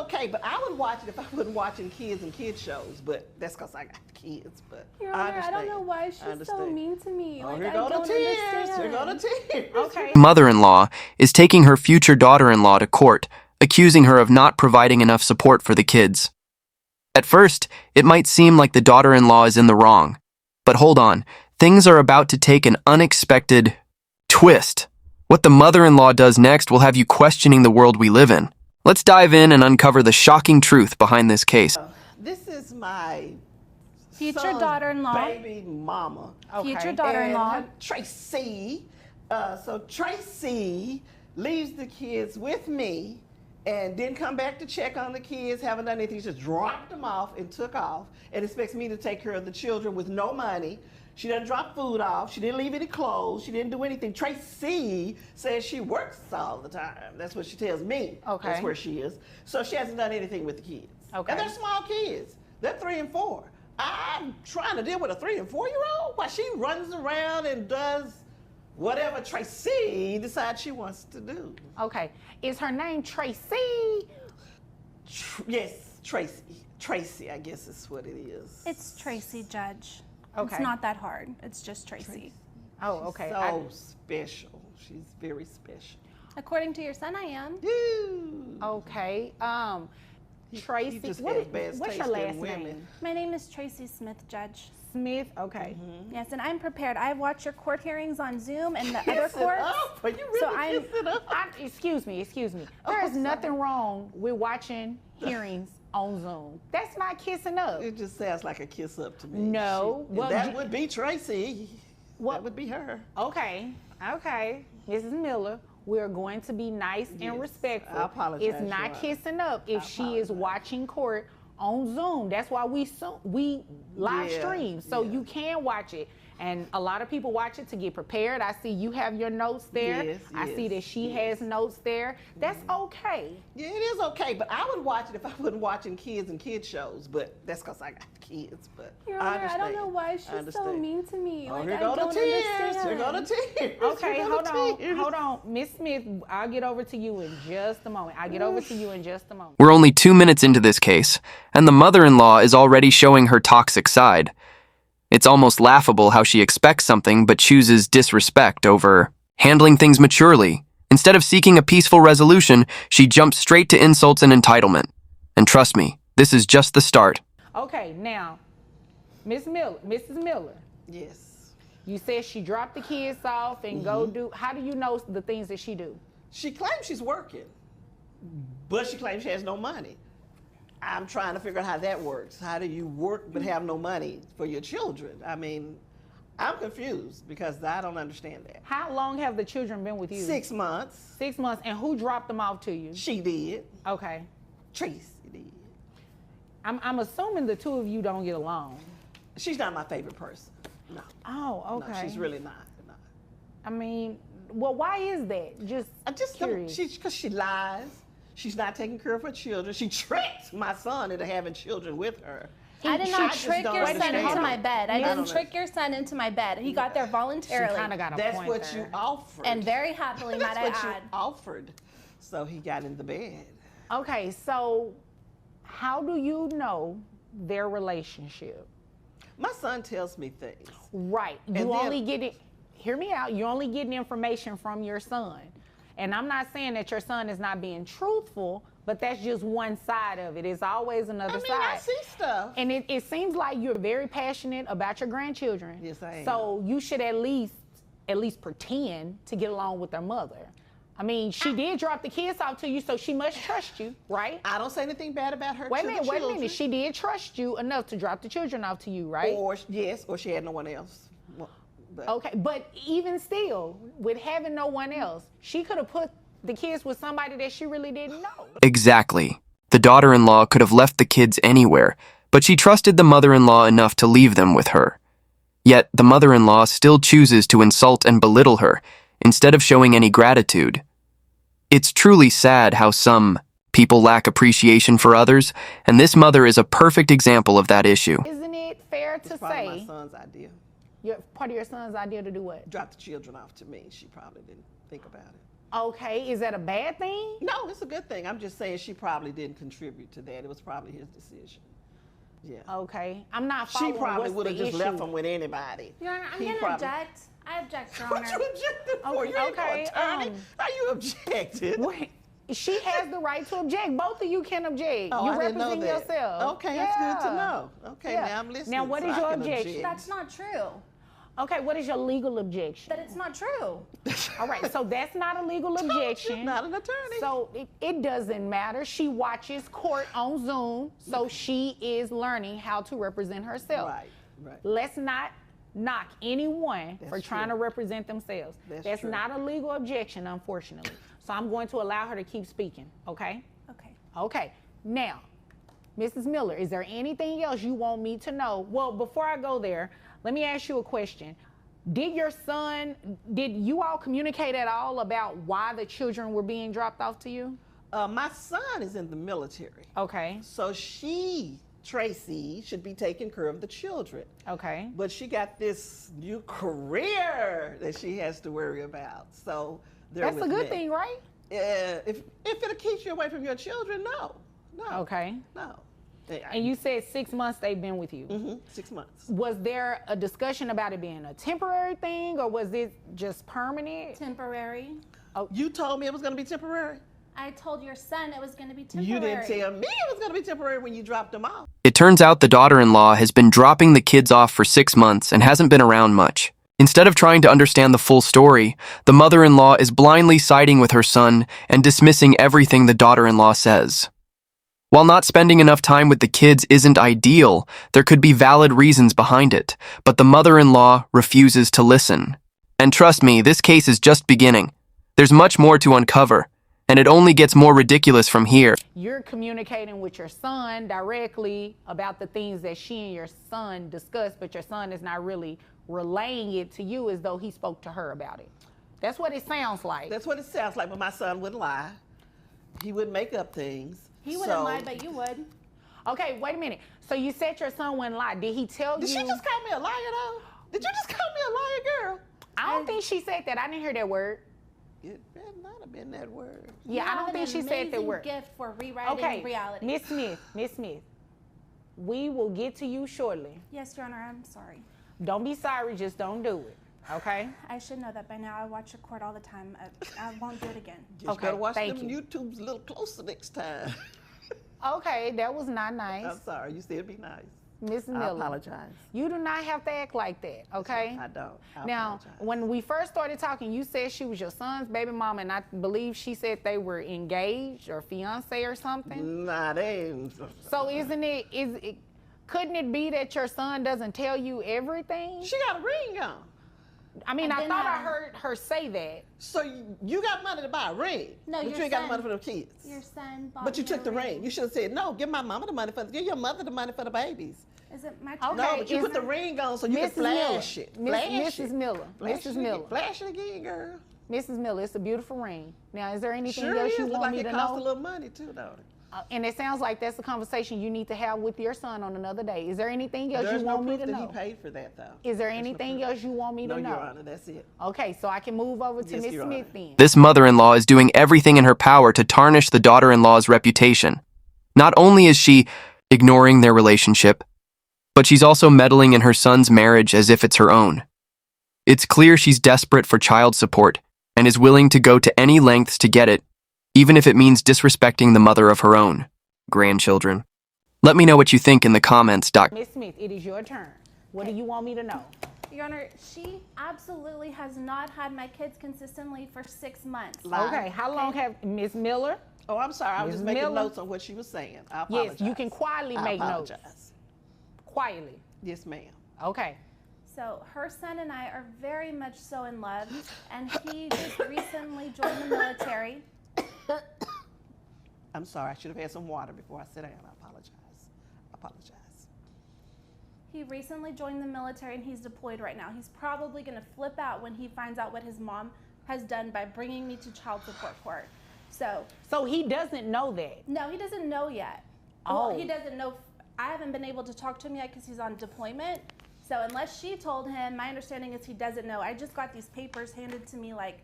okay, but I would watch it if I wasn't watching kids and kid shows. But that's because I got kids. But Your Honor, I don't know why she's so mean to me. Oh, like, here I go don't the tears. understand. Here go the tears. Okay. Mother-in-law is taking her future daughter-in-law to court, accusing her of not providing enough support for the kids. At first, it might seem like the daughter-in-law is in the wrong. But hold on, things are about to take an unexpected twist. What the mother-in-law does next will have you questioning the world we live in. Let's dive in and uncover the shocking truth behind this case. This is my Future daughter-in-law. baby mama. Future daughter-in-law. And Tracy. So Tracy leaves the kids with me and didn't come back to check on the kids, haven't done anything, just dropped them off and took off and expects me to take care of the children with no money. She doesn't drop food off, she didn't leave any clothes, she didn't do anything. Tracy says she works all the time. That's what she tells me. Okay. That's where she is. So she hasn't done anything with the kids. Okay. And they're small kids. They're 3 and 4. I'm trying to deal with a 3 and 4-year-old while she runs around and does whatever Tracy decides she wants to do. Okay. Is her name Tracy? Yes, Tracy. Tracy, I guess is what it is. It's Tracy, Judge. Okay. It's not that hard. It's just Tracy. Oh, okay. So special. She's very special. According to your son, I am. Okay. Tracy, He just what has is- bad what's your taste in last women. name? My name is Tracy Smith, Judge. Smith. Okay. Yes, and I'm prepared. I watch your court hearings on Zoom and the other Kiss it courts. up. Are you really So I'm- kiss it up? Excuse me. Oh, There is sorry. nothing wrong with watching hearings on Zoom. That's not kissing up. It just sounds like a kiss up to me. No. She, Well, that you- would be Tracy. What- That would be her. Okay. Mrs. Miller, we're going to be nice Yes, and respectful. I apologize, It's not Your Honor. kissing up if I she is apologize. watching court on Zoom. That's why we live Yeah, stream, so yeah. you can watch it. And a lot of people watch it to get prepared. I see you have your notes there. Yes, I see yes, that she yes. has notes there. That's okay. Yeah, it is okay, but I would watch it if I wasn't watching kids and kid shows. But that's because I got kids. But Your I Honor, I understand. don't know why I she's so understand. mean to me. Oh, like, here I go the don't tears. understand. Here go the tears. Okay, Here go hold the on, tears. hold on. Miss Smith, I'll get over to you in just a moment. We're only 2 minutes into this case, and the mother-in-law is already showing her toxic side. It's almost laughable how she expects something but chooses disrespect over handling things maturely. Instead of seeking a peaceful resolution, she jumps straight to insults and entitlement. And trust me, this is just the start. Okay, now, Mrs. Miller, Yes. you said she dropped the kids off and go do. How do you know the things that she do? She claims she's working, but she claims she has no money. I'm trying to figure out how that works. How do you work but have no money for your children? I mean, I'm confused because I don't understand that. How long have the children been with you? 6 months. 6 months. And who dropped them off to you? She did. Okay. Tracy did. I'm assuming the two of you don't get along. She's not my favorite person. No. Oh, okay. No, she's really not. No. I mean, well, why is that? I just curious. don't. Because she lies. She's not taking care of her children. She tricked my son into having children with her. I did not just trick don't your son understand. into my bed. I I didn't don't trick your son into my bed. He got there She voluntarily. kind of got a That's point what there. you offered. And very happily, might That's I what add. you offered. So he got in the bed. Okay, so how do you know their relationship? My son tells me things. Right. You And then- only get it, hear me out, you're only getting information from your son. And I'm not saying that your son is not being truthful, but that's just one side of it. It's always another I mean, side. I see stuff. And it seems like you're very passionate about your grandchildren. Yes, I am. So you should at least pretend to get along with their mother. I mean, she did drop the kids off to you, so she must trust you, right? I don't say anything bad about her. Wait a to the minute, wait a children. minute. She did trust you enough to drop the children off to you, right? Or yes, or she had no one else. Well, but Okay, but even still, with having no one else, she could have put the kids with somebody that she really didn't know. Exactly. The daughter-in-law could have left the kids anywhere, but she trusted the mother-in-law enough to leave them with her. Yet the mother-in-law still chooses to insult and belittle her instead of showing any gratitude. It's truly sad how some people lack appreciation for others, and this mother is a perfect example of that issue. Isn't it fair to it's probably my say son's idea. part of your son's idea to do what? Drop the children off to me. She probably didn't think about it. Okay, is that a bad thing? No, it's a good thing. I'm just saying she probably didn't contribute to that. It was probably his decision. Yeah. Okay, I'm not She following. probably What's would have the just issue? left him with anybody. Your Honor, I'm He going to probably- object. I object, Your What Honor. you objected for? Okay, You ain't okay, no attorney. How you objected? Wait, she has the right to object. Both of you can object. Oh, you I didn't know represent that. yourself. Okay, that's good to know. Okay, Yeah. now I'm listening. Now, what so is I your can objection? object. That's not true. Okay, what is your legal objection? That it's not true. All right, so that's not a legal objection. She's not an attorney. So it doesn't matter. She watches court on Zoom, so she is learning how to represent herself. Right, right. Let's not knock anyone for That's trying true. to represent themselves. That's true. not a legal objection, unfortunately. So I'm going to allow her to keep speaking, okay? Okay. Okay, now, Mrs. Miller, is there anything else you want me to know? Well, before I go there, let me ask you a question. Did you all communicate at all about why the children were being dropped off to you? My son is in the military. Okay, So Tracy, should be taking care of the children. okay. But she got this new career that she has to worry about. So they're That's a with good me. thing, right? If it keeps you away from your children, no. Okay. No. And you said 6 months they've been with you. 6 months. Was there a discussion about it being a temporary thing, or was it just permanent? Temporary. You told me it was going to be temporary. I told your son it was going to be temporary. You didn't tell me it was going to be temporary when you dropped them off. It turns out the daughter-in-law has been dropping the kids off for 6 months and hasn't been around much. Instead of trying to understand the full story, the mother-in-law is blindly siding with her son and dismissing everything the daughter-in-law says. While not spending enough time with the kids isn't ideal, there could be valid reasons behind it, but the mother-in-law refuses to listen. And trust me, this case is just beginning. There's much more to uncover, and it only gets more ridiculous from here. You're communicating with your son directly about the things that she and your son discussed, but your son is not really relaying it to you as though he spoke to her about it. That's what it sounds like. That's what it sounds like, but my son wouldn't lie. He wouldn't make up things. He wouldn't lie, but you would. Okay, wait a minute. So you said your son wouldn't lie. Did he tell Did you? she just call me a liar, though? Did you just call me a liar, girl? I don't think she said that. I didn't hear that word. It better not have been that word. Yeah, You I have don't an think she said that amazing word. gift for rewriting Okay, reality. Miss Smith, we will get to you shortly. Yes, Your Honor, I'm sorry. Don't be sorry, just don't do it, okay? I should know that by now. I watch your court all the time. I won't do it again. Just Okay, better watch thank them you. YouTubes a little closer next time. Okay, that was not nice. I'm sorry. You said be nice. Miss I Miller, apologize. you do not have to act like that, okay? I don't. I Now, apologize. when we first started talking, you said she was your son's baby mama, and I believe she said they were engaged or fiance or something. Nah, they ain't. So couldn't it be that your son doesn't tell you everything? She got a ring on. I mean, And I then, thought I heard her say that. So you got money to buy a ring. No, but your you ain't got the son- money for the kids. Your son bought But you me took a the ring. You should have said, no, give my mama the money give your mother the money for the babies. Is it my turn? Okay. No, but you is put the it- ring on so you can Mrs. Miller, flash it. Flash Mrs. it. Miller, Flash Mrs. it Miller, again. Flash it again, girl. Mrs. Miller, it's a beautiful ring. Now, is there anything Sure else is. you Look want like me it to costs a know? little money too, don't it? And it sounds like that's a conversation you need to have with your son on another day. Is there anything else There's you no want me proof to that know? he paid for that, though. Is there There's no anything proof. else you want me No, to know? Your Honor, that's it. Okay, so I can move over to Yes, Miss Your Smith Honor. then. This mother-in-law is doing everything in her power to tarnish the daughter-in-law's reputation. Not only is she ignoring their relationship, but she's also meddling in her son's marriage as if it's her own. It's clear she's desperate for child support and is willing to go to any lengths to get it, even if it means disrespecting the mother of her own grandchildren. Let me know what you think in the comments, Doc. Miss Smith, it is your turn. What do you want me to know? Your Honor, she absolutely has not had my kids consistently for 6 months. Lie. Okay, how long have Miss Miller? Oh, I'm sorry. I was Ms. just making Miller? notes on what she was saying. I apologize. Yes, you can quietly I make notes. apologize. Quietly. Yes, ma'am. Okay. So her son and I are very much so in love, and he just recently joined the military. I'm sorry. I should have had some water before I sit down. I apologize. I apologize. He recently joined the military and he's deployed right now. He's probably going to flip out when he finds out what his mom has done by bringing me to child support court. So he doesn't know that. No, he doesn't know yet. Oh. Well, he doesn't know. I haven't been able to talk to him yet because he's on deployment. So unless she told him, my understanding is he doesn't know. I just got these papers handed to me like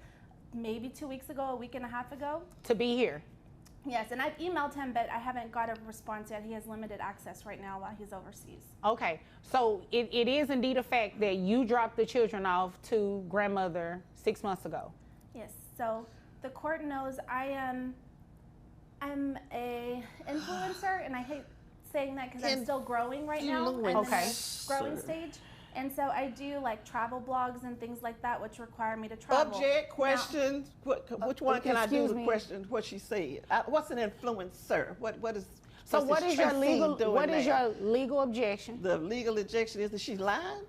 maybe 2 weeks ago, a week and a half ago. To be here. Yes, and I've emailed him, but I haven't got a response yet. He has limited access right now while he's overseas. Okay, so it is indeed a fact that you dropped the children off to grandmother 6 months ago. Yes, so the court knows I'm a influencer, and I hate saying that because I'm still growing right now. I'm in the growing stage. And so I do like travel blogs and things like that, which require me to travel. Object, question. Which one can I do the question? What she said. What's an influencer? What is? So what is your legal? What is your legal objection? The legal objection is that she's lying.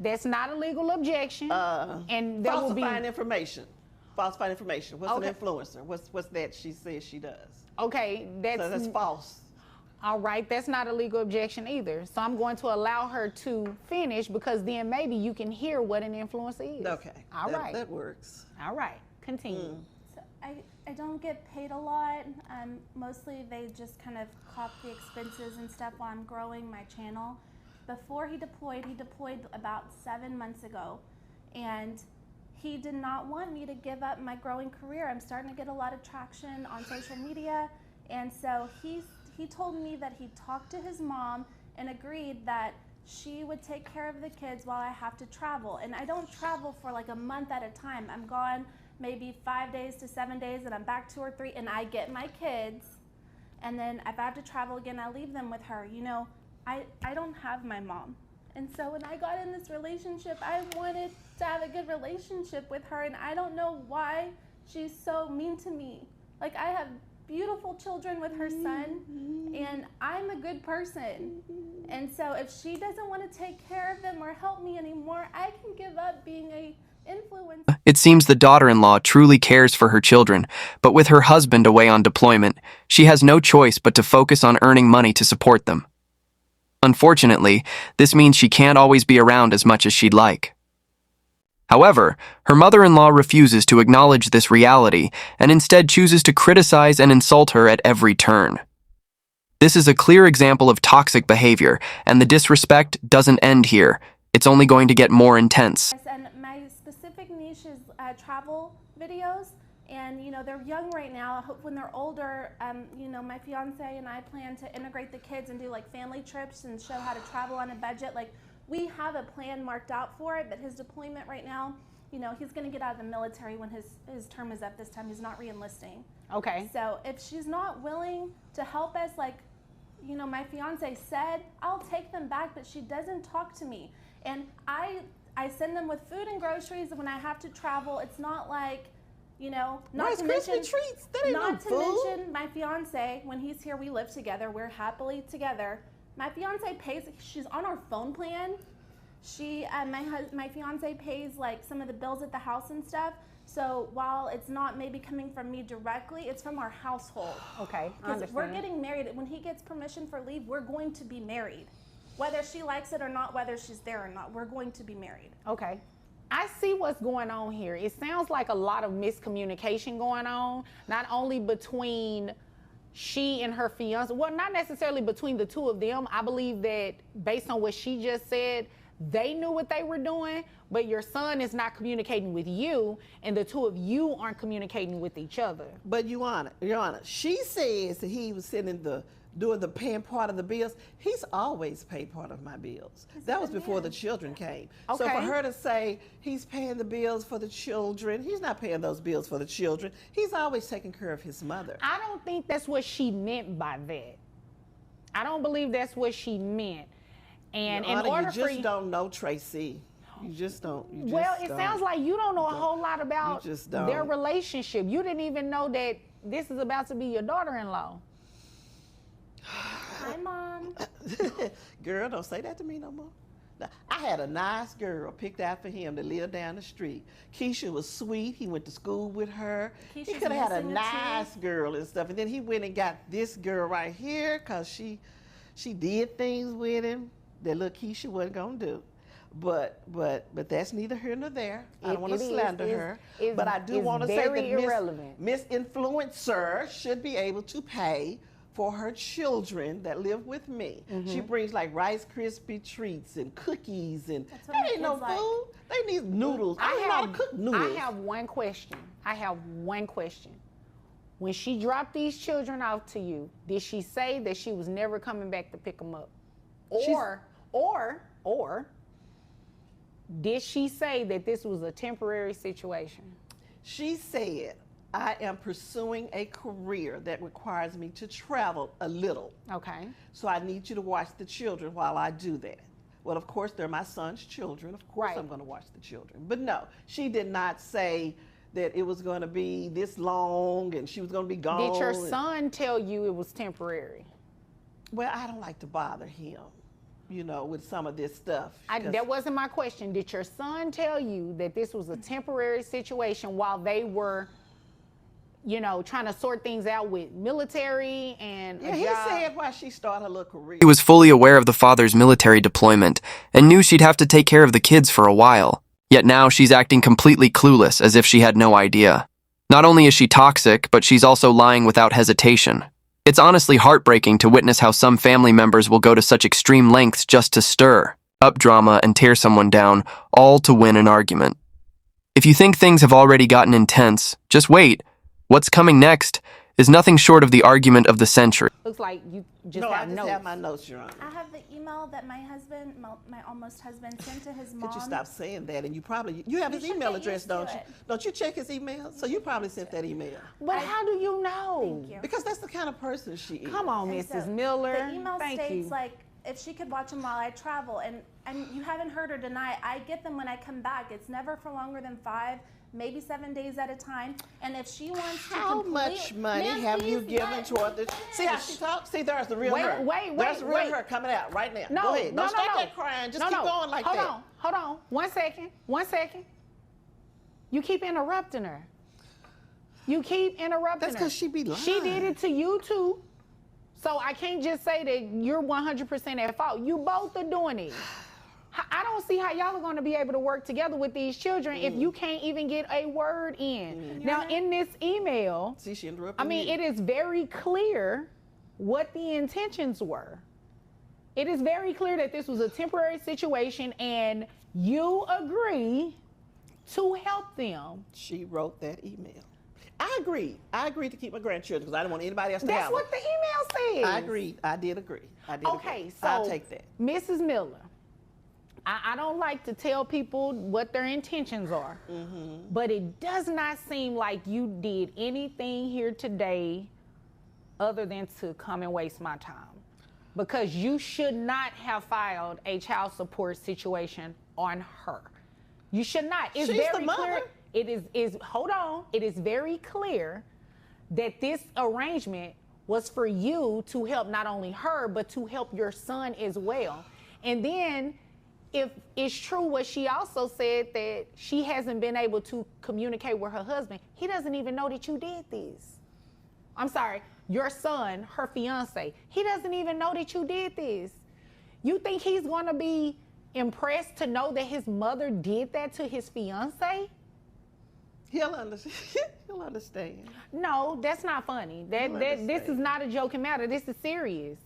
That's not a legal objection. And there will be falsifying information. Falsifying information. What's an influencer? What's that she says she does? Okay, that's false. All right, that's not a legal objection either. So I'm going to allow her to finish because then maybe you can hear what an influencer is. Okay. All right. That works. All right. Continue. So I don't get paid a lot. Mostly they just kind of cop the expenses and stuff while I'm growing my channel. Before he deployed about 7 months ago. And he did not want me to give up my growing career. I'm starting to get a lot of traction on social media. And so he told me that he talked to his mom and agreed that she would take care of the kids while I have to travel. And I don't travel for like a month at a time. I'm gone maybe 5 days to 7 days, and I'm back 2 or 3, and I get my kids. And then if I have to travel again, I leave them with her. You know, I don't have my mom. And so when I got in this relationship, I wanted to have a good relationship with her, and I don't know why she's so mean to me. Like, I have beautiful children with her son, and I'm a good person. And so if she doesn't want to take care of them or help me anymore, I can give up being a influencer. It seems the daughter-in-law truly cares for her children, but with her husband away on deployment, she has no choice but to focus on earning money to support them. Unfortunately, this means she can't always be around as much as she'd like. However, her mother-in-law refuses to acknowledge this reality and instead chooses to criticize and insult her at every turn. This is a clear example of toxic behavior, and the disrespect doesn't end here. It's only going to get more intense. And my specific niche is travel videos, and you know, they're young right now. I hope when they're older, you know, my fiance and I plan to integrate the kids and do like family trips and show how to travel on a budget. Like, we have a plan marked out for it, but his deployment right now, you know, he's going to get out of the military when his term is up this time. He's not re-enlisting. Okay. So if she's not willing to help us, like, you know, my fiance said, I'll take them back, but she doesn't talk to me. And I send them with food and groceries when I have to travel. It's not like, you know, not to mention treats. That ain't not to no food. mention my fiance, when he's here, we live together. We're happily together. My fiance pays, she's on our phone plan. My fiance pays like some of the bills at the house and stuff. So while it's not maybe coming from me directly, it's from our household. Okay, I understand. We're getting married. When he gets permission for leave, we're going to be married. Whether she likes it or not, whether she's there or not, we're going to be married. Okay. I see what's going on here. It sounds like a lot of miscommunication going on, not only between she and her fiance, well, not necessarily between the two of them. I believe that based on what she just said, they knew what they were doing, but your son is not communicating with you, and the two of you aren't communicating with each other. But Your Honor, she says that he was doing the paying part of the bills. He's always paid part of my bills. That was before the children came. Okay. So for her to say he's paying the bills for the children, he's not paying those bills for the children. He's always taking care of his mother. I don't think that's what she meant by that. I don't believe that's what she meant. And Your Honor, in order you just don't know Tracy. You just don't. It sounds like you don't know a whole lot about don't. their relationship. You didn't even know that this is about to be your daughter-in-law. Hi, Mom. Girl, don't say that to me no more. I had a nice girl picked out for him to live down the street. Keisha was sweet. He went to school with her. He could have had a nice girl and stuff. And then he went and got this girl right here because she did things with him that little Keisha wasn't going to do. But that's neither here nor there. I don't want to slander her. But I do want to say that Miss Influencer should be able to pay for her children that live with me. She brings like Rice Krispie treats and cookies, and That's what that my ain't no kids like. food. They need noodles. I don't know how to cook noodles. I have one question. When she dropped these children off to you, did she say that she was never coming back to pick them up? Or did she say that this was a temporary situation? She said, I am pursuing a career that requires me to travel a little. Okay. So I need you to watch the children while I do that. Well, of course, they're my son's children. Of course, Right. I'm going to watch the children. But no, she did not say that it was going to be this long and she was going to be gone. Did your son tell you it was temporary? Well, I don't like to bother him, you know, with some of this stuff. That wasn't my question. Did your son tell you that this was a temporary situation while they were, you know, trying to sort things out with military and Yeah, a he job? said why she started her little career. He was fully aware of the father's military deployment and knew she'd have to take care of the kids for a while. Yet now she's acting completely clueless, as if she had no idea. Not only is she toxic, but she's also lying without hesitation. It's honestly heartbreaking to witness how some family members will go to such extreme lengths just to stir up drama and tear someone down, all to win an argument. If you think things have already gotten intense, just wait. What's coming next is nothing short of the argument of the century. Looks like you just No, have I just notes. have my notes, Your Honor. I have the email that my husband, my almost husband, sent to his mom. Could you stop saying that? And you have his should email get address, used to don't you? it. Don't you check his email? So you probably sent that email. But how do you know? Thank you. Because that's the kind of person she is. Come on, And Mrs. so Miller. The email Thank states you. like if she could watch them while I travel, and you haven't heard her deny. I get them when I come back. It's never for longer than 5, maybe 7 days at a time. And if she wants How to much money Ma'am, have you please given let- toward this? See how she talks? See, there's the real her. There's the real wait. her coming out right now. No, Go ahead. no, Don't stop no. that crying. Just No, keep no. going like that. Hold on. 1 second. 1 second. You keep interrupting her. That's her. because she be lying. She did it to you too. So I can't just say that you're 100% at fault. You both are doing it. I don't see how y'all are going to be able to work together with these children if you can't even get a word in. Now, in this email, See, she interrupted I mean, you. it is very clear what the intentions were. It is very clear that this was a temporary situation and you agree to help them. She wrote that email. I agreed. I agreed to keep my grandchildren because I didn't want anybody else to That's have what them. the email says. I agreed. I did agree. Okay, so I'll take that. Mrs. Miller, I don't like to tell people what their intentions are, but it does not seem like you did anything here today other than to come and waste my time. Because you should not have filed a child support situation on her. You should not. It's She's very the mother. clear. Hold on. It is very clear that this arrangement was for you to help not only her, but to help your son as well. And then if it's true what she also said, that she hasn't been able to communicate with her husband, he doesn't even know that you did this. I'm sorry, your son, her fiance, he doesn't even know that you did this. You think he's gonna be impressed to know that his mother did that to his fiance? He'll understand. He'll understand. No, that's not funny. This understand. is not a joking matter. This is serious.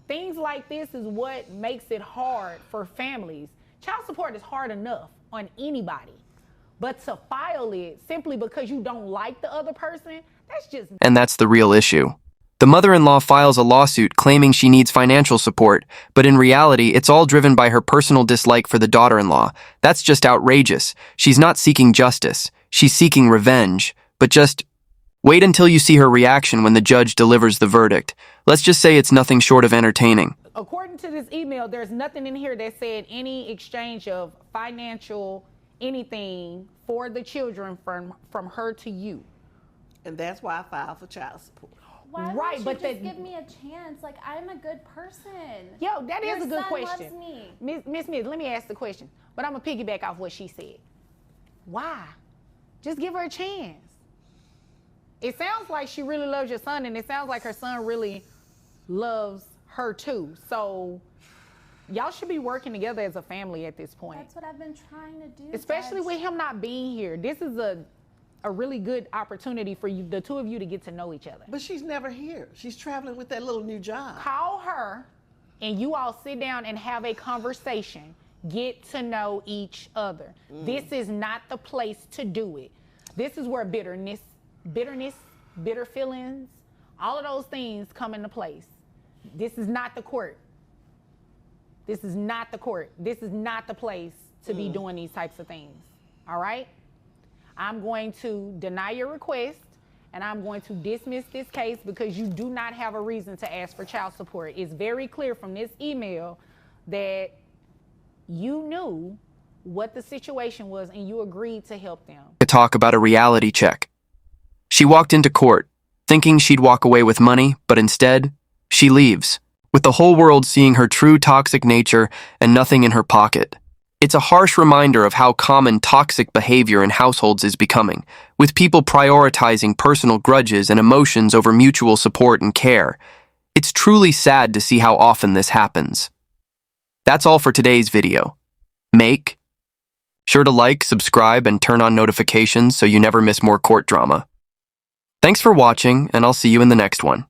Things like this is what makes it hard for families. Child support is hard enough on anybody, but to file it simply because you don't like the other person, that's just... And that's the real issue. The mother-in-law files a lawsuit claiming she needs financial support, but in reality, it's all driven by her personal dislike for the daughter-in-law. That's just outrageous. She's not seeking justice. She's seeking revenge. But just wait until you see her reaction when the judge delivers the verdict. Let's just say it's nothing short of entertaining. According to this email, there's nothing in here that said any exchange of financial anything for the children from her to you. And that's why I filed for child support. Why Right, won't but you just the- give me a chance? Like, I'm a good person. Yo, that is Your a good son question. loves me. Miss Smith, let me ask the question, but I'm gonna piggyback off what she said. Why? Just give her a chance. It sounds like she really loves your son, and it sounds like her son really loves her too. So y'all should be working together as a family at this point. That's what I've been trying to do. Especially Judge. with him not being here. This is a a really good opportunity for you, the two of you, to get to know each other. But she's never here. She's traveling with that little new job. Call her and you all sit down and have a conversation. Get to know each other. This is not the place to do it. This is where bitter feelings, all of those things come into place. This is not the court. This is not the court. This is not the place to be doing these types of things. All right? I'm going to deny your request, and I'm going to dismiss this case because you do not have a reason to ask for child support. It's very clear from this email that you knew what the situation was and you agreed to help them. A talk about a reality check. She walked into court, thinking she'd walk away with money, but instead, she leaves, with the whole world seeing her true toxic nature and nothing in her pocket. It's a harsh reminder of how common toxic behavior in households is becoming, with people prioritizing personal grudges and emotions over mutual support and care. It's truly sad to see how often this happens. That's all for today's video. Make sure to like, subscribe, and turn on notifications so you never miss more court drama. Thanks for watching, and I'll see you in the next one.